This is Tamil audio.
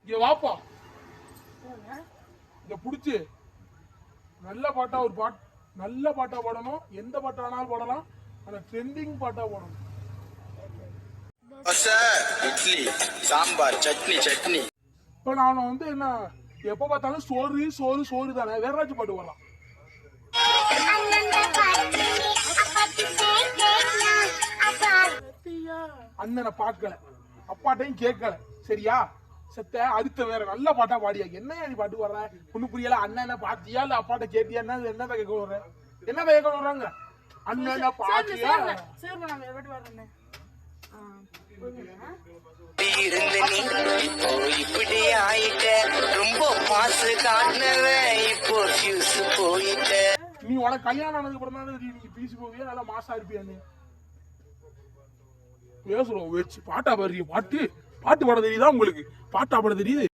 இங்க வாப்பா, இங்க புடிச்சு நல்ல பாட்டா ஒரு பாட்டு, நல்ல பாட்டா பாடணும். எந்த பாட்டா வேணாலும் பாடலாம், ஆனா ட்ரெண்டிங் பாட்டா பாடணும். இட்லி சாம்பார் சட்னி சட்னி. இப்ப நான் வந்து என்ன, எப்ப பார்த்தாலும் சோறு சோறு சோறு தானே, வேற ஏதாச்சும் பாட்டு வரலாம். அண்ணனை பார்க்கல, அப்பாட்டையும் கேட்கல, சரியா? செத்த அடுத்த வேற நல்ல பாட்டா பாடியா. என்ன நீ பாட்டு வர்ற? ஒண்ணு புரியல. அண்ணனை பாத்தியா இல்ல அப்பாட்ட கேட்டியா? என்னதான் கேட்க வர்ற? என்னதான் கேட்க வர்றாங்க? அண்ணனை பாத்தியா? இப்படி ஆயிட்ட ரொம்ப மாசு காட்டினவன் இப்போ ஃபியூஸ் போயிட்ட. நீ உனக்கு கல்யாணம் ஆனதுக்கு அப்புறம் தான் நீ பீசி போவியா, நல்லா மாசா இருப்பியான்னு பேசுறோம். வச்சு பாட்டா பாடுறீங்க. பாட்டு பாட்டு பாட தெரியுதா உங்களுக்கு? பாட்டா பாட தெரியுது?